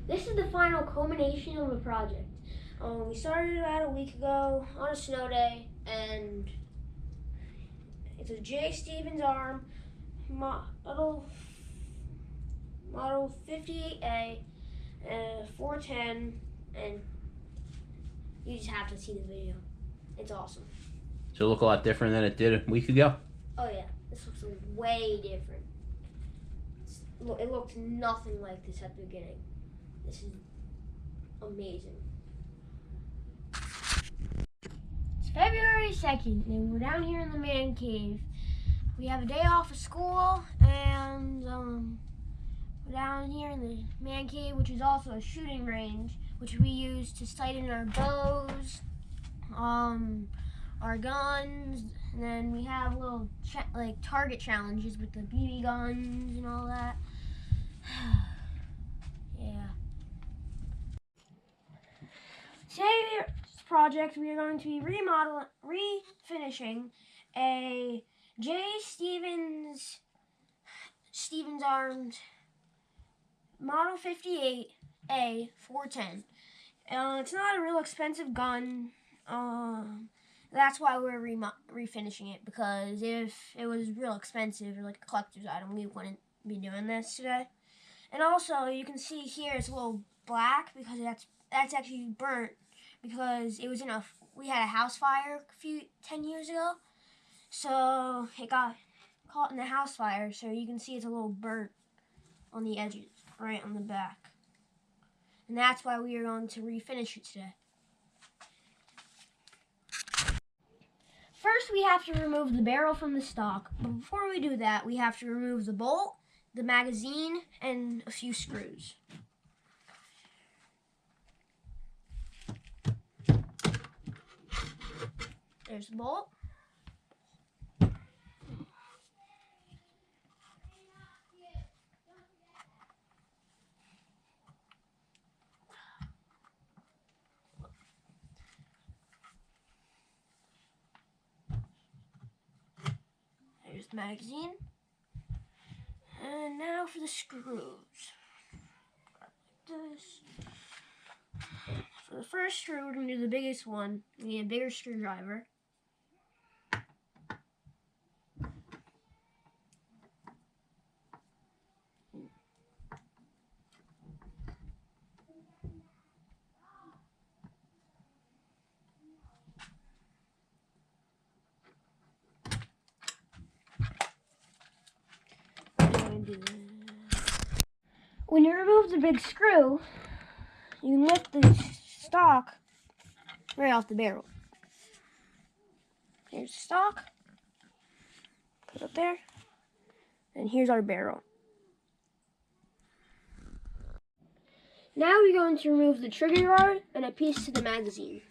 This is the final culmination of the project. We started about a week ago on a snow day, and it's a J. Stevens arm model 58A, 410, and you just have to see the video. It's awesome. So it look a lot different than it did a week ago? Oh yeah, this looks way different. It looked nothing like this at the beginning. This is amazing. It's February 2nd, and we're down here in the man cave. We have a day off of school, and we're down here in the man cave, which is also a shooting range, which we use to sight in our bows, our guns, and then we have little target challenges with the BB guns and all that. Yeah. Today's project, we are going to be refinishing a J. Stevens armed model 58A 410. It's not a real expensive gun. That's why we're refinishing it, because if it was real expensive or like a collector's item, we wouldn't be doing this today. And also, you can see here it's a little black because that's actually burnt, because it was we had a house fire 10 years ago, so it got caught in the house fire. So you can see it's a little burnt on the edges, right on the back, and that's why we are going to refinish it today. First, we have to remove the barrel from the stock, but before we do that, we have to remove the bolt, the magazine, and a few screws. There's the bolt. There's the magazine. And now for the screws. Like this. For the first screw, we're going to do the biggest one. We need a bigger screwdriver. When you remove the big screw, you can lift the stock right off the barrel. Here's the stock. Put it up there. And here's our barrel. Now we're going to remove the trigger guard and a piece to the magazine.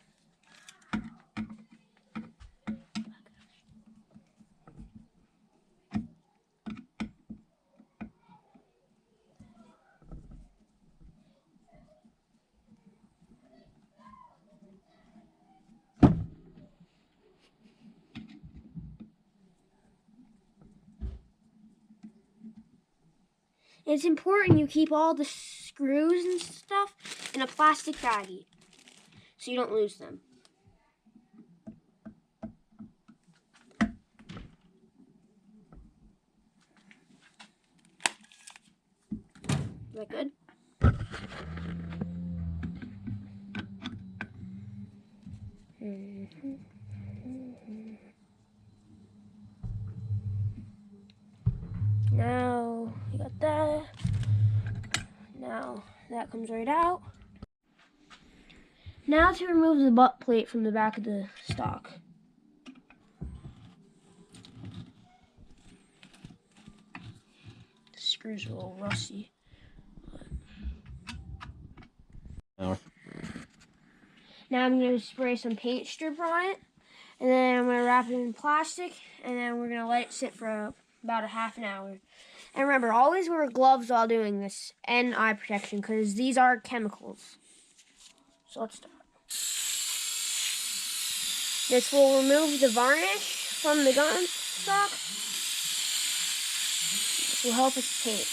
It's important you keep all the screws and stuff in a plastic baggie so you don't lose them. Is that good? Now, you got that. Now, that comes right out. Now to remove the butt plate from the back of the stock. The screws are a little rusty. Now I'm going to spray some paint strip on it, and then I'm going to wrap it in plastic, and then we're going to let it sit for about a half an hour. And remember, always wear gloves while doing this, and eye protection, because these are chemicals. So let's start. This will remove the varnish from the gun stock. This will help us paint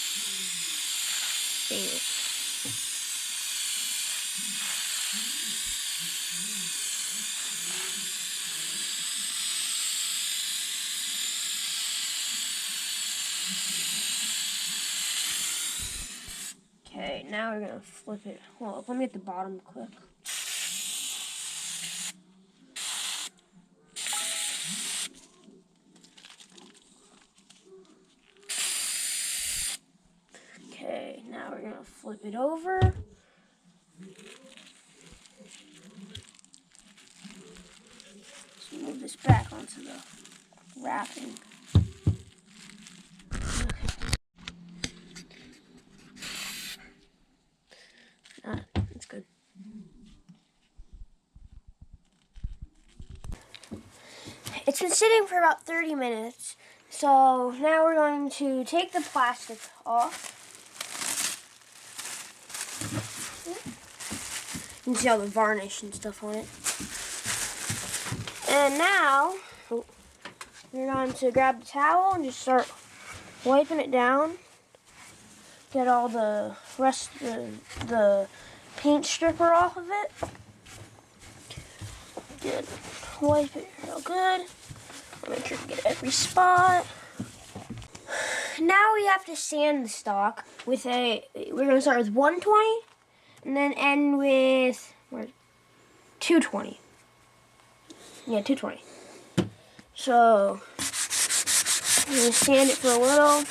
it. Okay, now we're gonna flip it. Hold up, let me get the bottom quick. Okay, now we're gonna flip it over. Let's move this back onto the wrapping. That's good. It's been sitting for about 30 minutes. So now we're going to take the plastic off. You can see all the varnish and stuff on it. And now we're going to grab the towel and just start wiping it down. Get all the rest of the paint stripper off of it. Good. Wipe it real good. Make sure to get every spot. Now we have to sand the stock with we're going to start with 120 and then end with 220. Yeah, 220. So I'm going to sand it for a little.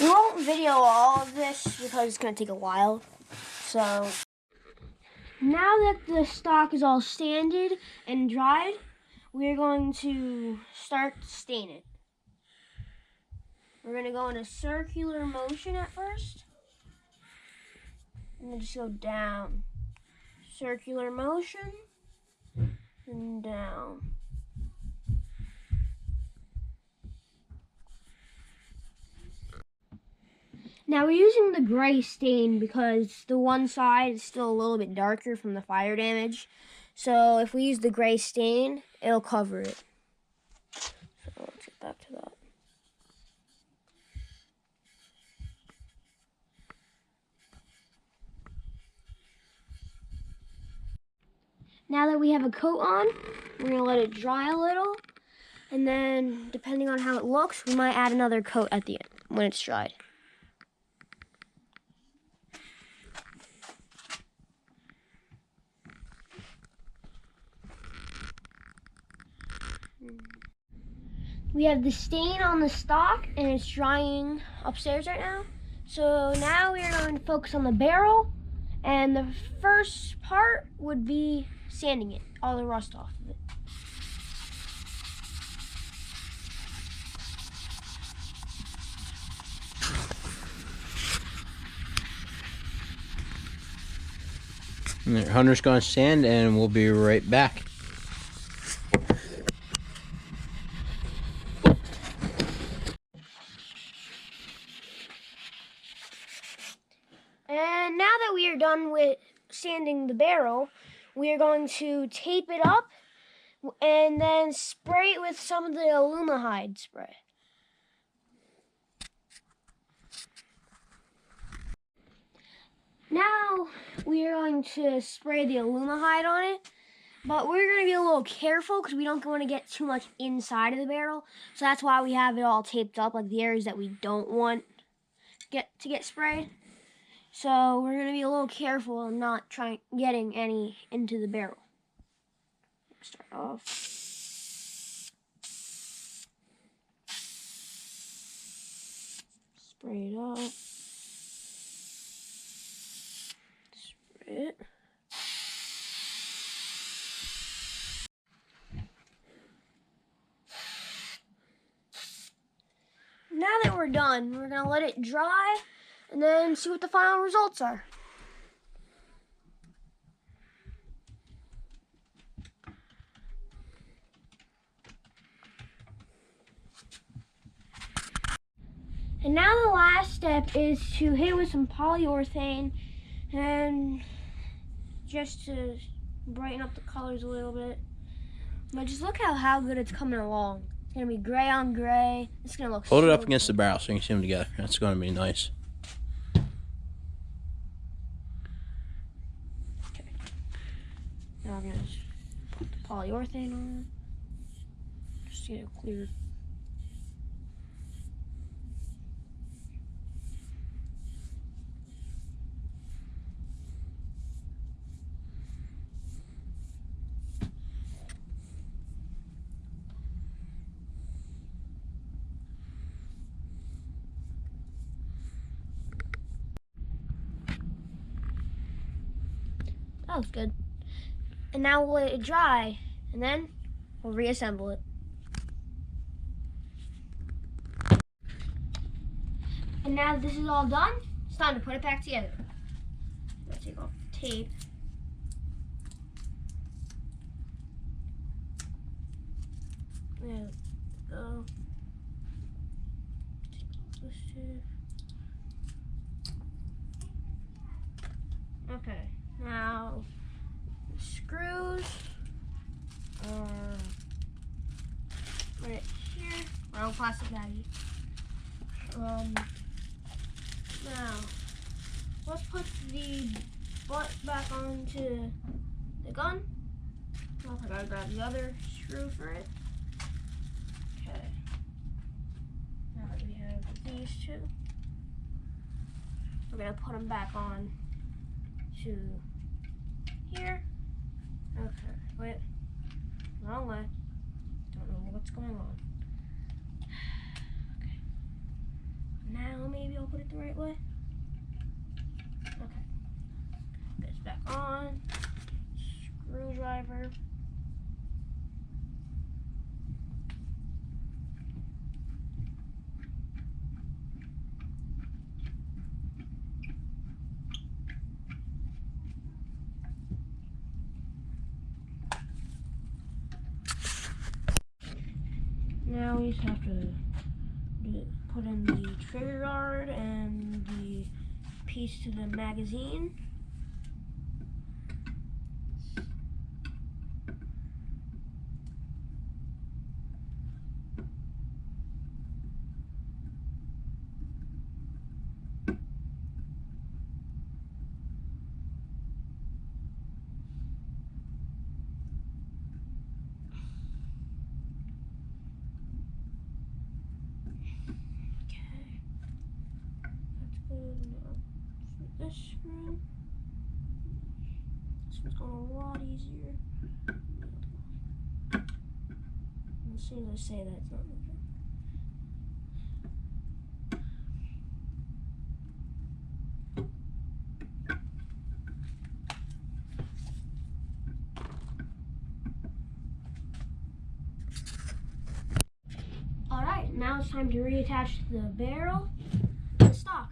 We won't video all of this because it's going to take a while. So now that the stock is all sanded and dried, we're going to start to stain it. We're going to go in a circular motion at first. And then just go down. Circular motion and down. Now we're using the gray stain because the one side is still a little bit darker from the fire damage. So if we use the gray stain, it'll cover it. So let's get back to that. Now that we have a coat on, we're going to let it dry a little. And then, depending on how it looks, we might add another coat at the end when it's dried. We have the stain on the stock, and it's drying upstairs right now. So now we are going to focus on the barrel. And the first part would be sanding it, all the rust off of it. Hunter's going to sand and we'll be right back. And now that we are done with sanding the barrel, we are going to tape it up and then spray it with some of the aluma spray. Now we are going to spray the aluma on it, but we're going to be a little careful because we don't want to get too much inside of the barrel. So that's why we have it all taped up, like the areas that we don't want to get sprayed. So we're going to be a little careful and not getting any into the barrel. Start off. Spray it up. Spray it. Now that we're done, we're going to let it dry and then see what the final results are. And now the last step is to hit it with some polyurethane and just to brighten up the colors a little bit. But just look how good it's coming along. It's going to be gray on gray. It's going to look Hold it so up against good. the barrel so you can see them together. That's going to be nice. Okay. Now I'm going to put the polyurethane on. Just get a clear looks good. And now we'll let it dry, and then we'll reassemble it. And now that this is all done, it's time to put it back together. Let's take off the tape. There we go. Take off this tape. Okay, now the screws are right here. Wrong plastic baggie. Now let's put the butt back onto the gun. Oh, I gotta grab the other screw for it. Okay. Now that we have these two, we're gonna put them back on to here. Okay, wait, wrong way. Don't know what's going on. Okay, now maybe I'll put it the right way. Okay, get this back on. Screwdriver. Now we just have to put in the trigger guard and the piece to the magazine. This screw. This one's going a lot easier. And as soon as I say that, it's not moving. Alright, now it's time to reattach the barrel to the stock.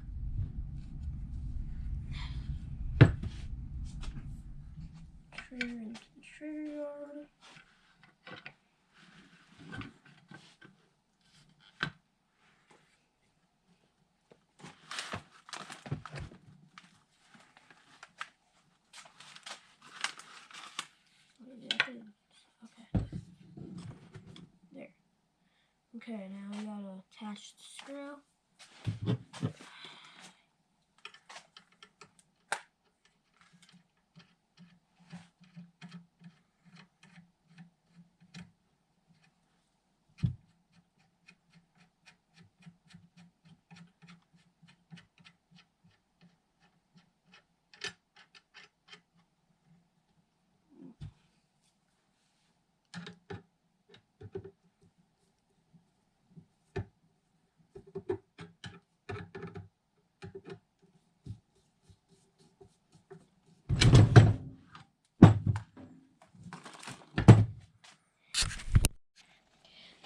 Trigger into the trigger guard. Okay. There. Okay, now we gotta attach the screw.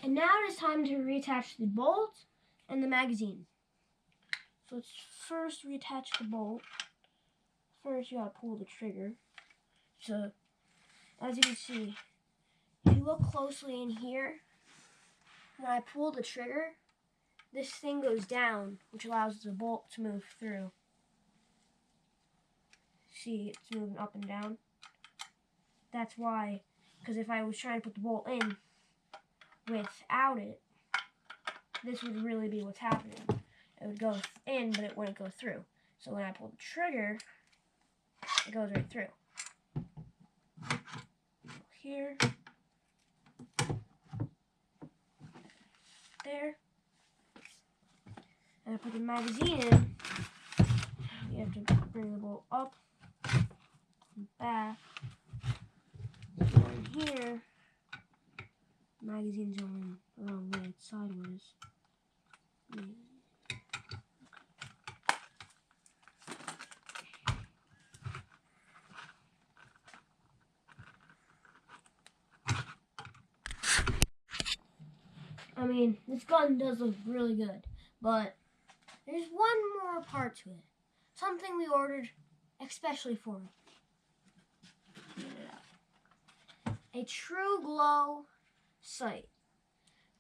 And now it is time to reattach the bolt and the magazine. So let's first reattach the bolt. First you gotta pull the trigger. So as you can see, if you look closely in here, when I pull the trigger, this thing goes down, which allows the bolt to move through. See, it's moving up and down. That's why, because if I was trying to put the bolt in without it, this would really be what's happening. It would go in, but it wouldn't go through. So when I pull the trigger, it goes right through. Here, there, and I put the magazine in. You have to bring the bolt up and back. And here, the magazine's going the wrong way, it's sideways. mean, this gun does look really good, but there's one more part to it. Something we ordered especially for it. A true glow sight.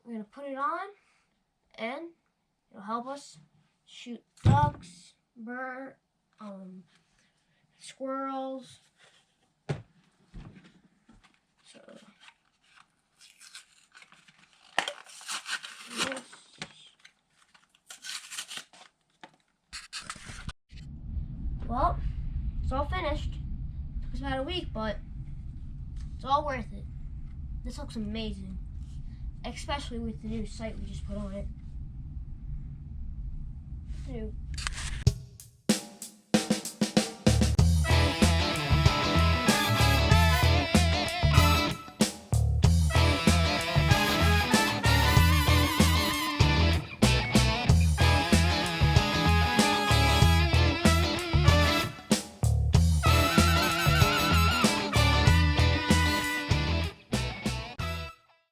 We're going to put it on, and it'll help us shoot ducks, birds, squirrels. So, this. Well, it's all finished. Took us about a week, but it's all worth it. This looks amazing, especially with the new sight we just put on it. New